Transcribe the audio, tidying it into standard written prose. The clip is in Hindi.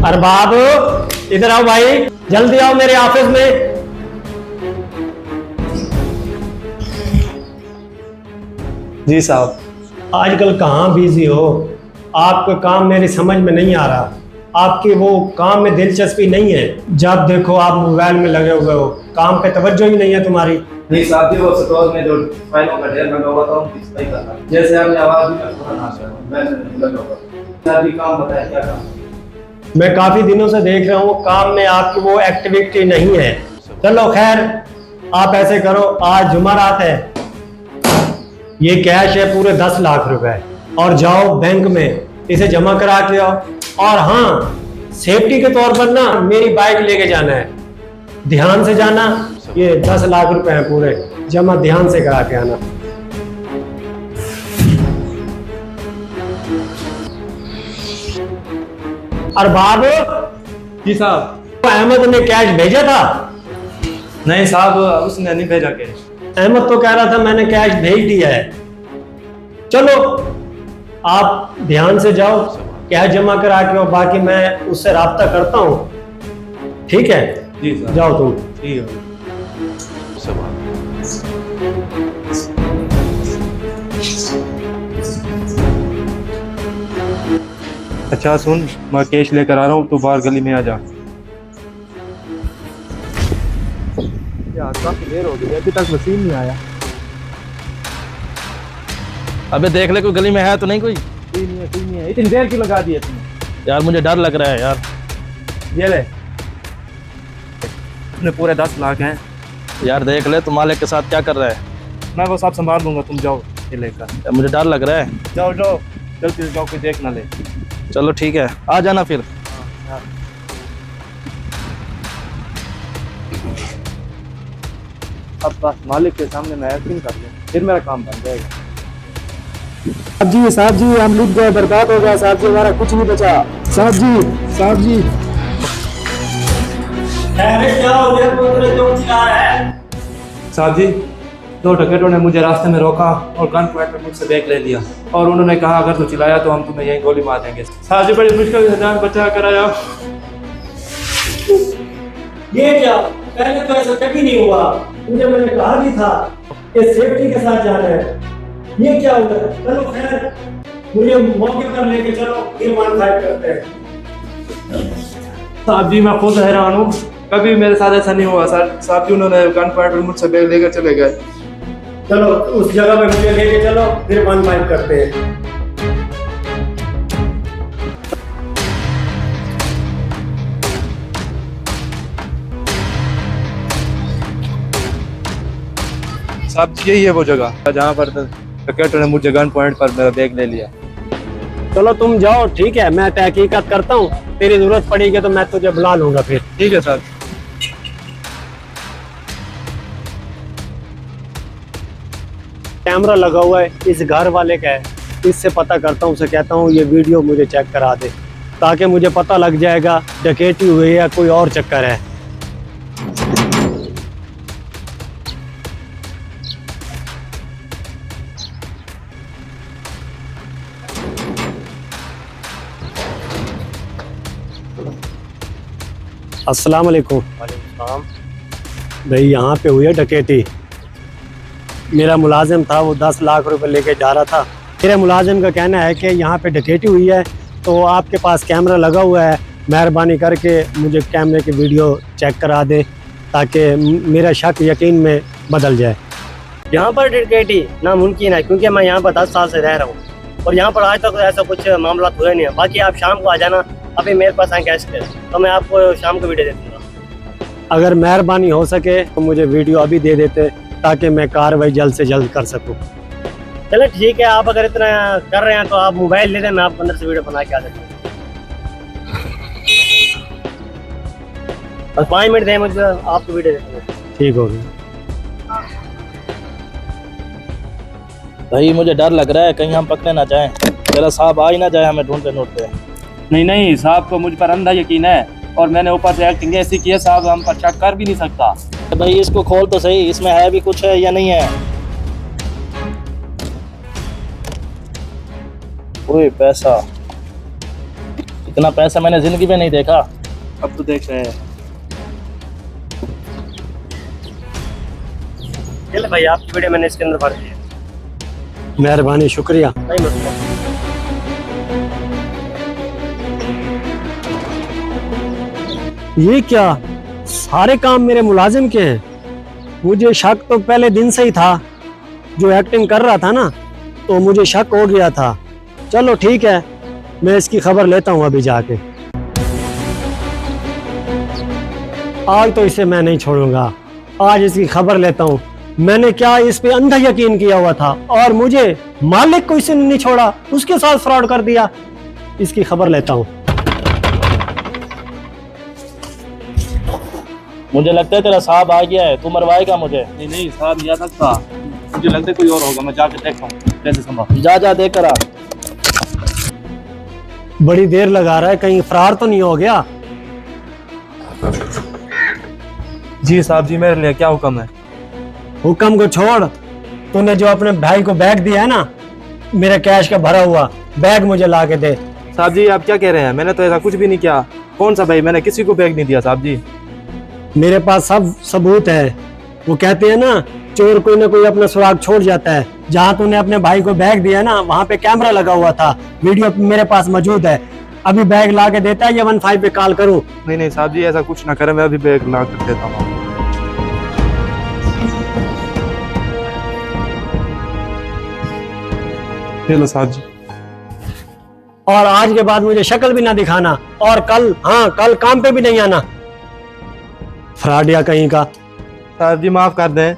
अरबाब, इधर आओ भाई, जल्दी आओ मेरे ऑफिस में। जी साहब। आजकल कहाँ बिजी हो? आपका काम मेरी समझ में नहीं आ रहा। आपकी वो काम में दिलचस्पी नहीं है। जब देखो आप मोबाइल में लगे हुए हो, काम पे तवज्जो ही नहीं है तुम्हारी। नहीं साहब जी, वो स्टोर में जो फाइलों का ढेर लगा हुआ था उनकी सफाई कर रहा। जैसे आपने आवाज दी मैं थोड़ा नाश कर मैं लगा हुआ। साहब जी काम बताएं क्या काम? मैं काफी दिनों से देख रहा हूँ काम में आपकी वो एक्टिविटी नहीं है। चलो खैर, आप ऐसे करो, आज जुमेरात है, ये कैश है पूरे 10 लाख रुपए, और जाओ बैंक में इसे जमा करा के आओ। और हाँ, सेफ्टी के तौर पर ना मेरी बाइक लेके जाना है, ध्यान से जाना। ये 10 लाख रुपए हैं पूरे, जमा ध्यान से करा के आना। अरबाब जी साहब। अहमद ने कैश भेजा था? नहीं साहब, उसने नहीं भेजा कैश। अहमद तो कह रहा था मैंने कैश भेज दिया है। चलो आप ध्यान से जाओ, कैश जमा करा के आओ, बाकी मैं उससे राब्ता करता हूँ। ठीक है जी साहब। जाओ तुम। ठीक है। अच्छा सुन, मैं कैश लेकर आ रहा हूँ, तू बाहर गली में आ जा। यार काफी देर हो गई, अभी तक वसीम नहीं आया। अबे देख ले, कोई गली में है तो नहीं? कोई नहीं है। इतनी देर क्यों लगा दी है तुमने? यार मुझे डर लग रहा है यार। ये ले, अपने पूरे 10 लाख हैं। यार देख ले, तुम मालिक के साथ क्या कर रहा है? मैं वो सब संभाल लूंगा, तुम जाओ ये लेकर। यार मुझे डर लग रहा है। जाओ जाओ जल्दी से जाओ, कोई देख ना ले। चलो ठीक है, आ जाना फिर। अब बस मालिक के सामने मैं एक्टिंग कर लूँ, फिर मेरा काम बन जाएगा। साहब जी हम लुट गए, बर्बाद हो गया साहब जी, हमारा कुछ नहीं बचा। साहब जी क्या हो गया? क्यों चिल्ला रहा है? साहब जी, 2 डकैतों ने मुझे रास्ते में रोका और गन पॉइंट में मुझसे बैग ले लिया, और उन्होंने कहा अगर तू चिल्लाया तो हम तुम्हें यहीं गोली मार देंगे। साहब जी बड़ी मुश्किल से जान बचा कर आया। ये क्या? पहले तो ऐसा कभी नहीं हुआ। मुझे मैंने कहा भी था कि सेफ्टी के साथ जाना है। ये क्या हुआ? चलो खैर, मुझे मौके पर लेके चलो, फिर 1 फाइट करते हैं। साहब जी मैं खुद हैरान हूँ, कभी मेरे साथ ऐसा नहीं हुआ। साहब जी उन्होंने गन पॉइंट में मुझसे बैग लेकर चले गए। चलो उस जगह पे मुझे लेके चलो, फिर 1 फाइट करते हैं। साहब जी यही है वो जगह जहाँ पर डकैतों ने मुझे गन पॉइंट पर मेरा बैग ले लिया। चलो तुम जाओ, ठीक है, मैं तहकीकात करता हूँ, तेरी जरूरत पड़ेगी तो मैं तुझे बुला लूंगा फिर। ठीक है साहब। कैमरा लगा हुआ है, इस घर वाले का है, इससे पता करता हूँ, उसे कहता हूँ ये वीडियो मुझे चेक करा दे, ताकि मुझे पता लग जाएगा डकैती हुई है या कोई और चक्कर है। अस्सलाम वालेकुम। भाई यहाँ पे हुई है डकैती। मेरा मुलाजिम था, वो 10 लाख रुपए लेके जा रहा था। मेरे मुलाजिम का कहना है कि यहाँ पे डकैती हुई है, तो आपके पास कैमरा लगा हुआ है, मेहरबानी करके मुझे कैमरे की वीडियो चेक करा दे, ताकि मेरा शक यकीन में बदल जाए। यहाँ पर डकैती नामुमकिन है, क्योंकि मैं यहाँ पर 10 साल से रह रहा हूँ और यहाँ पर आज तक ऐसा कुछ मामला हुआ नहीं है। बाकी आप शाम को आ जाना, अभी मेरे पास है कैश पे, तो मैं आपको शाम को वीडियो दे दूँगा। अगर मेहरबानी हो सके तो मुझे वीडियो अभी दे देते, ताकि मैं कार्रवाई जल्द से जल्द कर सकूँ। चलो ठीक है, आप अगर इतना कर रहे हैं तो आप मोबाइल ले दें, मैं आपको अंदर से वीडियो बना के आ देता हूँ। बस 5 मिनट दें मुझे, आपको वीडियो दे दूँगा। ठीक हो गया। भाई मुझे डर लग रहा है, कहीं हम पकड़े ना जाएं, मेरा साहब आ ही ना जाए हमें ढूंढते ढूंढते। नहीं साहब को मुझ पर अंधा यकीन है, और मैंने ऊपर से एक्टिंग ऐसी की है, साहब हम पर शक कर भी नहीं सकता। भाई इसको खोल तो सही, इसमें है भी कुछ है या नहीं है? ओए पैसा, इतना पैसा मैंने जिंदगी में नहीं देखा। अब तो देख रहे हैं। चले भाई, आपकी वीडियो मैंने इसके अंदर भर दी है। मेहरबानी, शुक्रिया। नहीं मतलब ये क्या, सारे काम मेरे मुलाजिम के हैं? मुझे शक तो पहले दिन से ही था, जो एक्टिंग कर रहा था ना, तो मुझे शक हो गया था। चलो ठीक है, मैं इसकी खबर लेता हूँ अभी जाके। आज तो इसे मैं नहीं छोड़ूंगा, आज इसकी खबर लेता हूँ। मैंने क्या इस पे अंधा यकीन किया हुआ था, और मुझे मालिक को इसने नहीं छोड़ा, उसके साथ फ्रॉड कर दिया। इसकी खबर लेता हूँ। मुझे लगता है तेरा साहब आ गया है, तू मरवाएगा मुझे। नहीं नहीं साहब नहीं आ सकता, मुझे लगता है कोई और होगा। मैं जाके देखता हूँ कैसे संभव। जा देख कर आ। बड़ी देर लगा रहा है, कहीं फरार तो नहीं हो गया? जी साहब जी, मेरे लिए क्या हुक्म है? हुक्म को छोड़, तूने जो अपने भाई को बैग दिया है ना, मेरा कैश का भरा हुआ बैग मुझे ला के दे। साहब जी आप क्या कह रहे हैं? मैंने तो ऐसा कुछ भी नहीं किया। कौन सा भाई? मैंने किसी को बैग नहीं दिया साहब जी। मेरे पास सब सबूत है। वो कहते हैं ना, चोर कोई ना कोई अपना सुराग छोड़ जाता है। जहाँ तूने अपने भाई को बैग दिया ना, वहाँ पे कैमरा लगा हुआ था, वीडियो मेरे पास मौजूद है। अभी बैग ला के देता है या 15 पे कॉल करूँ? नहीं नहीं साहब जी, ऐसा कुछ ना करें, मैं अभी बैग ला कर देता हूँ। हेलो साहब जी। और आज के बाद मुझे शक्ल भी ना दिखाना, और कल काम पे भी नहीं आना। फ्रॉड या कहीं का। साहब जी माफ कर दें,